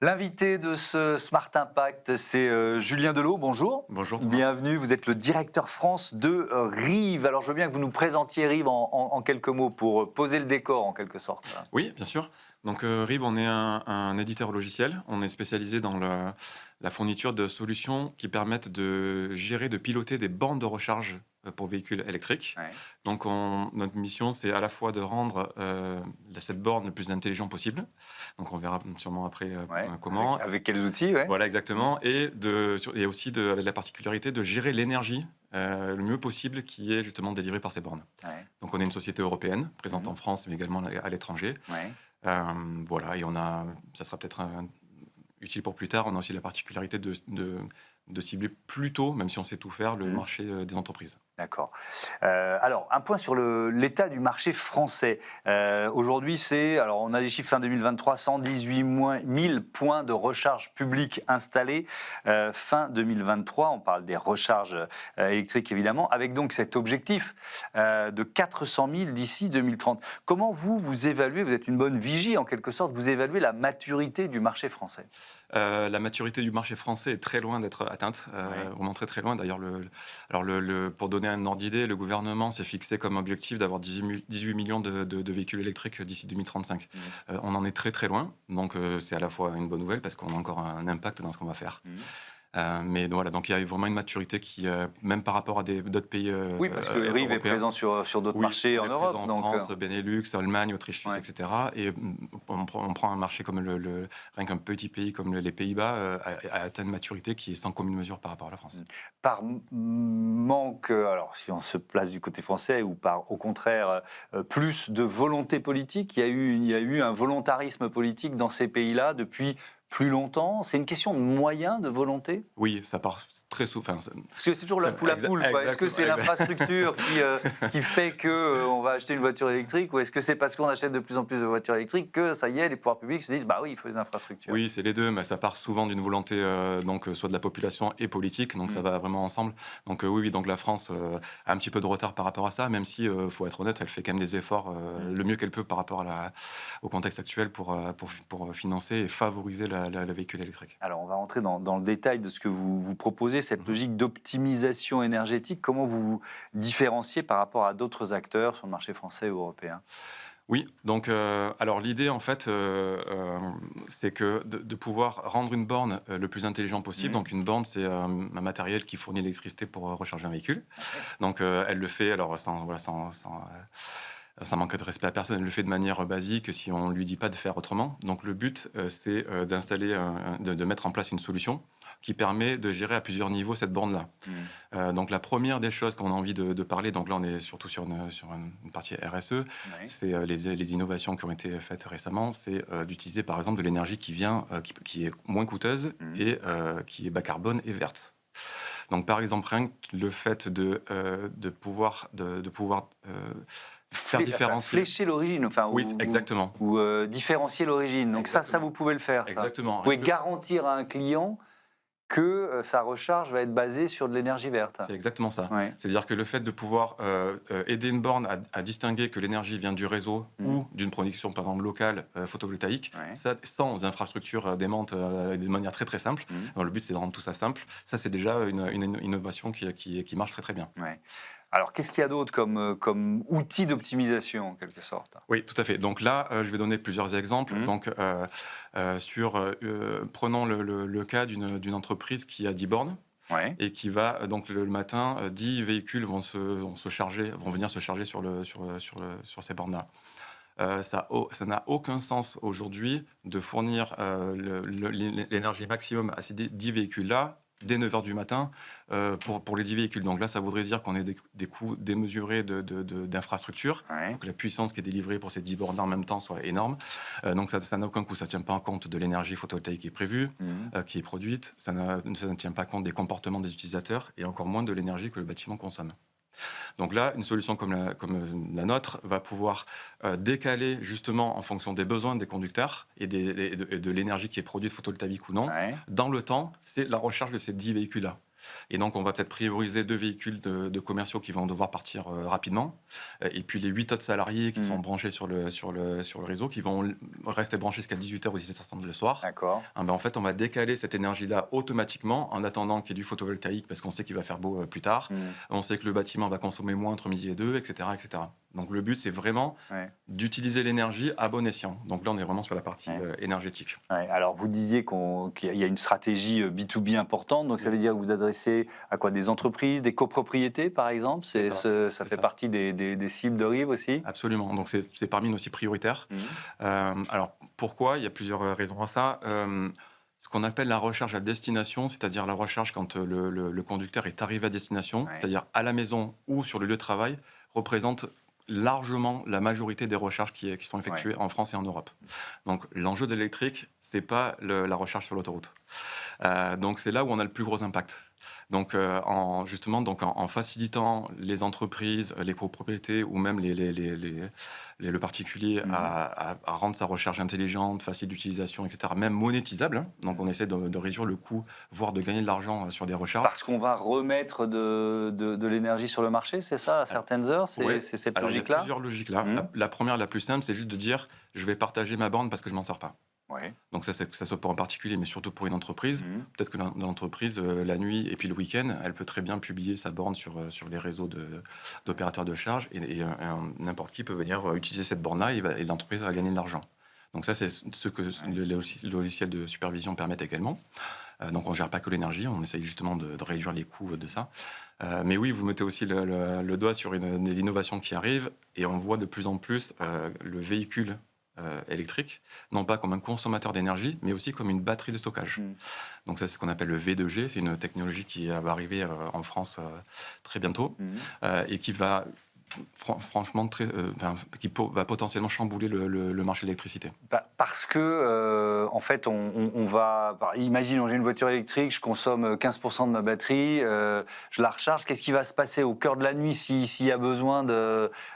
L'invité de ce Smart Impact, c'est Julien Delot. Bonjour. Bonjour Thomas. Bienvenue, vous êtes le directeur France de Rive. Alors je veux bien que vous nous présentiez Rive en quelques mots pour poser le décor en quelque sorte. Oui, bien sûr. Donc RIB, on est un éditeur logiciel. On est spécialisé dans la fourniture de solutions qui permettent de gérer, de piloter des bornes de recharge pour véhicules électriques. Ouais. Donc notre mission, c'est à la fois de rendre cette borne le plus intelligent possible. Donc on verra sûrement après Ouais. comment. Avec quels outils, ouais. Voilà, exactement. Et aussi avec la particularité de gérer l'énergie le mieux possible qui est justement délivrée par ces bornes. Ouais. Donc on est une société européenne, présente en France, mais également à l'étranger. Ouais. Voilà, et ça sera peut-être utile pour plus tard, on a aussi la particularité de cibler plus tôt, même si on sait tout faire, le marché des entreprises. D'accord. Alors, un point sur l'état du marché français. Aujourd'hui, on a les chiffres fin 2023, 118 000 points de recharge publics installés. Fin 2023, on parle des recharges électriques évidemment, avec donc cet objectif de 400 000 d'ici 2030. Comment vous évaluez, vous êtes une bonne vigie en quelque sorte, vous évaluez la maturité du marché français? La maturité du marché français est très loin d'être atteinte, vraiment très très loin. D'ailleurs, pour donner un ordre d'idée, le gouvernement s'est fixé comme objectif d'avoir 18 millions de véhicules électriques d'ici 2035. On en est très très loin, donc c'est à la fois une bonne nouvelle parce qu'on a encore un impact dans ce qu'on va faire. Mais voilà, donc il y a vraiment une maturité qui, même par rapport à d'autres pays oui, parce que Rive est présent sur d'autres marchés en Europe. En donc, France, Benelux, Allemagne, Autriche, Suisse, etc. Et on prend un marché comme rien qu'un petit pays comme les Pays-Bas a atteint une maturité qui est sans commune mesure par rapport à la France. Par manque, alors si on se place du côté français, ou par au contraire plus de volonté politique, il y a eu un volontarisme politique dans ces pays-là depuis plus longtemps. C'est une question de moyens, de volonté? Oui, ça part très souvent. Parce que c'est toujours la poule à poule. Est-ce que c'est l'infrastructure qui fait qu'on va acheter une voiture électrique, ou est-ce que c'est parce qu'on achète de plus en plus de voitures électriques que ça y est, les pouvoirs publics se disent bah oui, il faut des infrastructures? Oui, c'est les deux, mais ça part souvent d'une volonté donc soit de la population et politique, donc ça va vraiment ensemble. Donc oui, donc la France a un petit peu de retard par rapport à ça, même si faut être honnête, elle fait quand même des efforts le mieux qu'elle peut par rapport au contexte actuel pour financer et favoriser le véhicule électrique. Alors, on va rentrer dans le détail de ce que vous proposez, cette logique d'optimisation énergétique. Comment vous vous différenciez par rapport à d'autres acteurs sur le marché français ou européen? Oui, donc alors l'idée en fait, c'est que de pouvoir rendre une borne le plus intelligent possible. Donc une borne, c'est un matériel qui fournit l'électricité pour recharger un véhicule. Donc elle le fait alors sans manquer de respect à personne, elle le fait de manière basique si on ne lui dit pas de faire autrement. Donc le but, c'est de mettre en place une solution qui permet de gérer à plusieurs niveaux cette borne-là. Donc la première des choses qu'on a envie de parler, donc là on est surtout sur une partie RSE, c'est les innovations qui ont été faites récemment, c'est d'utiliser par exemple de l'énergie qui est moins coûteuse et qui est bas carbone et verte. Donc par exemple, rien que le fait de pouvoir faire différencier. Flécher l'origine, oui, exactement. Ou différencier l'origine. Donc ça, vous pouvez le faire. Exactement. Vous pouvez garantir à un client que sa recharge va être basée sur de l'énergie verte. C'est exactement ça. Ouais. C'est-à-dire que le fait de pouvoir aider une borne à distinguer que l'énergie vient du réseau ou d'une production, par exemple, locale photovoltaïque, ça, sans infrastructures démentes de manière très très simple. Alors, le but, c'est de rendre tout ça simple. Ça, c'est déjà une innovation qui marche très très bien. Ouais. Alors, qu'est-ce qu'il y a d'autre comme outil d'optimisation, en quelque sorte? Oui, tout à fait. Donc là, je vais donner plusieurs exemples. Donc, prenons le cas d'une entreprise qui a 10 bornes. Et qui va, donc le matin, 10 véhicules vont venir se charger sur ces bornes-là. Ça n'a aucun sens aujourd'hui de fournir l'énergie maximum à ces 10 véhicules-là dès 9h du matin pour les 10 véhicules. Donc là, ça voudrait dire qu'on ait des coûts démesurés d'infrastructures, que la puissance qui est délivrée pour ces 10 bornes en même temps soit énorme. Donc ça n'a aucun coût. Ça ne tient pas en compte de l'énergie photovoltaïque qui est prévue, qui est produite. Ça ne tient pas compte des comportements des utilisateurs et encore moins de l'énergie que le bâtiment consomme. Donc là, une solution comme la nôtre va pouvoir décaler justement en fonction des besoins des conducteurs et de l'énergie qui est produite photovoltaïque ou non. Dans le temps, c'est la recharge de ces 10 véhicules-là. Et donc, on va peut-être prioriser 2 véhicules de commerciaux qui vont devoir partir rapidement. Et puis, les 8 autres salariés qui sont branchés sur le réseau, qui vont rester branchés jusqu'à 18h ou 17h30 le soir. D'accord. En fait, on va décaler cette énergie-là automatiquement en attendant qu'il y ait du photovoltaïque parce qu'on sait qu'il va faire beau plus tard. On sait que le bâtiment va consommer moins entre midi et 2, etc., etc. Donc, le but, c'est vraiment d'utiliser l'énergie à bon escient. Donc là, on est vraiment sur la partie énergétique. Alors, vous disiez qu'il y a une stratégie B2B importante. Donc, ça veut dire que vous adressez à quoi? Des entreprises, des copropriétés, par exemple? Ça fait partie des cibles de Rive aussi? Absolument. Donc, c'est parmi nos cibles prioritaires. Alors, pourquoi? Il y a plusieurs raisons à ça. Ce qu'on appelle la recharge à destination, c'est-à-dire la recharge quand le conducteur est arrivé à destination, c'est-à-dire à la maison ou sur le lieu de travail, représente largement la majorité des recharges qui sont effectuées en France et en Europe. Donc l'enjeu de l'électrique, c'est pas la recharge sur l'autoroute. Donc c'est là où on a le plus gros impact. Donc en facilitant les entreprises, les copropriétés ou même le particulier à rendre sa recharge intelligente, facile d'utilisation, etc., même monétisable. Donc on essaie de réduire le coût, voire de gagner de l'argent sur des recharges. Parce qu'on va remettre de l'énergie sur le marché, c'est ça, à certaines heures? C'est cette logique-là? Il y a plusieurs logiques là. La première, la plus simple, c'est juste de dire je vais partager ma borne parce que je m'en sers pas. Donc ça, que ça soit pour un particulier, mais surtout pour une entreprise. Peut-être que dans l'entreprise, la nuit et puis le week-end, elle peut très bien publier sa borne sur les réseaux d'opérateurs de charge et n'importe qui peut venir utiliser cette borne-là et l'entreprise va gagner de l'argent. Donc ça, c'est ce que le logiciel de supervision permet également. Donc on ne gère pas que l'énergie, on essaye justement de réduire les coûts de ça. Mais oui, vous mettez aussi le doigt sur des innovations qui arrivent et on voit de plus en plus le véhicule électrique, non pas comme un consommateur d'énergie, mais aussi comme une batterie de stockage. Donc ça, c'est ce qu'on appelle le V2G. C'est une technologie qui va arriver en France très bientôt et qui va franchement qui va potentiellement chambouler le marché de l'électricité. Parce que, en fait, on va... Imaginons, j'ai une voiture électrique, je consomme 15% de ma batterie, je la recharge. Qu'est-ce qui va se passer au cœur de la nuit s'il y a besoin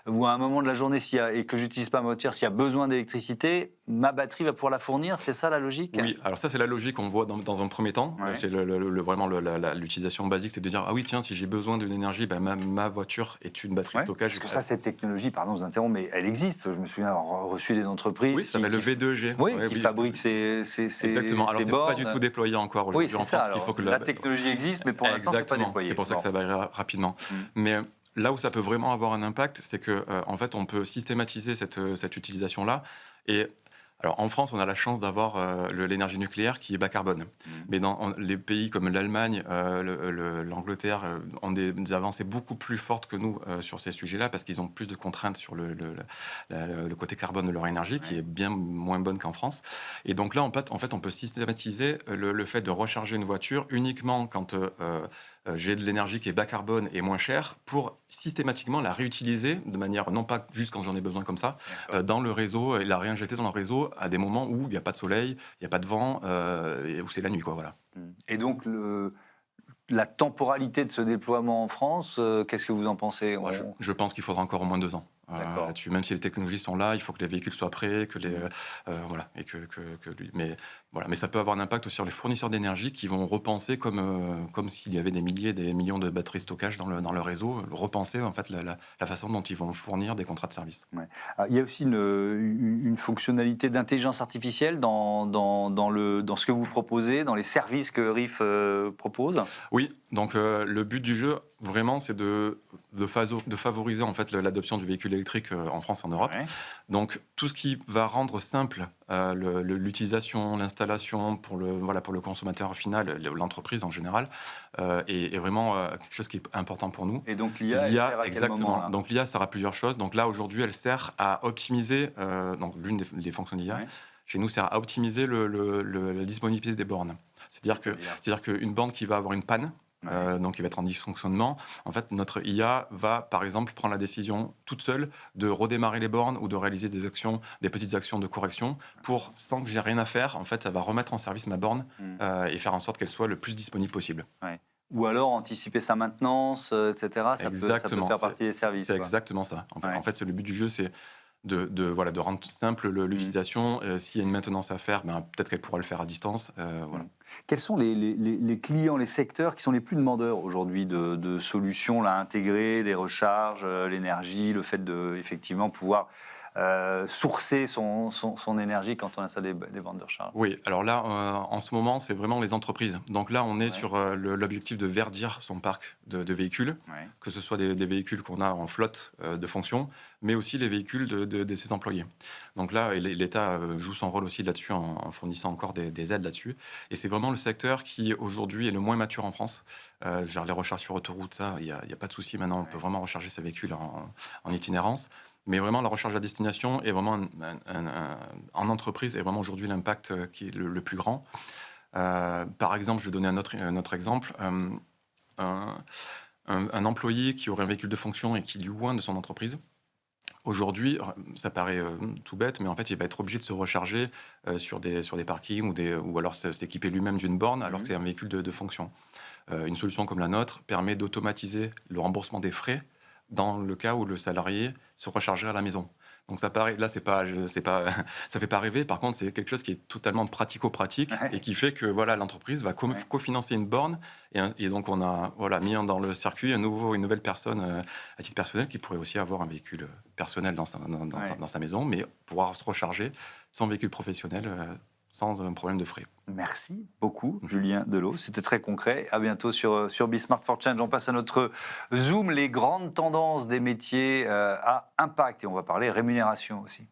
ou à un moment de la journée et que j'utilise pas ma voiture, s'il y a besoin d'électricité, ma batterie va pouvoir la fournir? C'est ça la logique? Oui, alors ça, c'est la logique qu'on voit dans un premier temps. C'est vraiment l'utilisation basique, c'est de dire, ah oui, tiens, si j'ai besoin d'une énergie, ma voiture est une batterie de stockage. Parce que ça, cette technologie, pardon, je vous interromps, mais elle existe. Je me souviens avoir reçu des entreprises. Oui, ça s'appelle le V2G. Qui fabriquent ces Exactement. Alors, c'est bornes. pas du tout déployé encore aujourd'hui en France. La technologie existe, mais pour l'instant, c'est pas déployé. C'est pour ça que ça va arriver rapidement. Mais là où ça peut vraiment avoir un impact, c'est que en fait, on peut systématiser cette utilisation-là. Et alors, en France, on a la chance d'avoir l'énergie nucléaire qui est bas carbone. Mais dans les pays comme l'Allemagne, l'Angleterre ont des avancées beaucoup plus fortes que nous sur ces sujets-là parce qu'ils ont plus de contraintes sur le côté carbone de leur énergie qui est bien moins bonne qu'en France. Et donc là, en fait, on peut systématiser le fait de recharger une voiture uniquement quand j'ai de l'énergie qui est bas carbone et moins chère pour systématiquement la réutiliser de manière, non pas juste quand j'en ai besoin comme ça, dans le réseau et la réinjecter dans le réseau à des moments où il n'y a pas de soleil, il n'y a pas de vent, et où c'est la nuit, quoi, voilà. Et donc, la temporalité de ce déploiement en France, qu'est-ce que vous en pensez? Je pense qu'il faudra encore au moins 2 ans. Là-dessus, même si les technologies sont là, il faut que les véhicules soient prêts, mais ça peut avoir un impact aussi sur les fournisseurs d'énergie qui vont repenser comme s'il y avait des milliers, des millions de batteries de stockage dans le réseau, repenser en fait la façon dont ils vont fournir des contrats de service. Il y a aussi une fonctionnalité d'intelligence artificielle dans ce que vous proposez, dans les services que RIF propose. Oui, donc le but du jeu, vraiment, c'est de favoriser en fait l'adoption du véhicule électrique en France et en Europe. Donc tout ce qui va rendre simple l'utilisation, l'installation pour le consommateur final, l'entreprise en général, est vraiment quelque chose qui est important pour nous. Et donc l'IA, elle sert à quel moment, là ? Donc l'IA sert à plusieurs choses. Donc là aujourd'hui, elle sert à optimiser. Donc l'une des fonctions d'IA chez nous sert à optimiser la disponibilité des bornes. C'est-à-dire qu'une borne qui va avoir une panne, donc qui va être en dysfonctionnement, en fait, notre IA va, par exemple, prendre la décision toute seule de redémarrer les bornes ou de réaliser des petites actions de correction sans que j'ai rien à faire. En fait, ça va remettre en service ma borne et faire en sorte qu'elle soit le plus disponible possible. Ou alors anticiper sa maintenance, etc. Ça peut faire partie des services. C'est exactement ça. En fait, le but du jeu, c'est de rendre simple l'utilisation. S'il y a une maintenance à faire, peut-être qu'elle pourra le faire à distance. Voilà. Quels sont les clients, les secteurs qui sont les plus demandeurs aujourd'hui de solutions là, intégrées, des recharges, l'énergie, le fait de effectivement pouvoir sourcer son énergie quand on installe des bornes de recharge? Oui, alors là, en ce moment, c'est vraiment les entreprises. Donc là, on est sur l'objectif de verdir son parc de véhicules, que ce soit des véhicules qu'on a en flotte de fonction, mais aussi les véhicules de ses employés. Donc là, l'État joue son rôle aussi là-dessus en fournissant encore des aides là-dessus. Et c'est vraiment le secteur qui, aujourd'hui, est le moins mature en France. Genre les recharges sur autoroute, ça, il n'y a pas de souci maintenant. On peut vraiment recharger ses véhicules en itinérance. Mais vraiment, la recharge à destination est vraiment en entreprise est vraiment aujourd'hui l'impact qui est le plus grand. Par exemple, je vais donner un autre exemple. Un employé qui aurait un véhicule de fonction et qui est loin de son entreprise, aujourd'hui, ça paraît tout bête, mais en fait, il va être obligé de se recharger sur des parkings ou alors s'équiper lui-même d'une borne alors que c'est un véhicule de fonction. Une solution comme la nôtre permet d'automatiser le remboursement des frais dans le cas où le salarié se rechargerait à la maison. Donc ça paraît, là, ça fait pas rêver. Par contre, c'est quelque chose qui est totalement pratico-pratique et qui fait que voilà, l'entreprise va cofinancer une borne et donc on a mis dans le circuit une nouvelle personne à titre personnel qui pourrait aussi avoir un véhicule personnel dans sa maison, mais pouvoir se recharger son véhicule professionnel sans un problème de frais. Merci beaucoup, Julien Delot. C'était très concret. À bientôt sur Bismart for Change. On passe à notre Zoom, les grandes tendances des métiers à impact. Et on va parler rémunération aussi.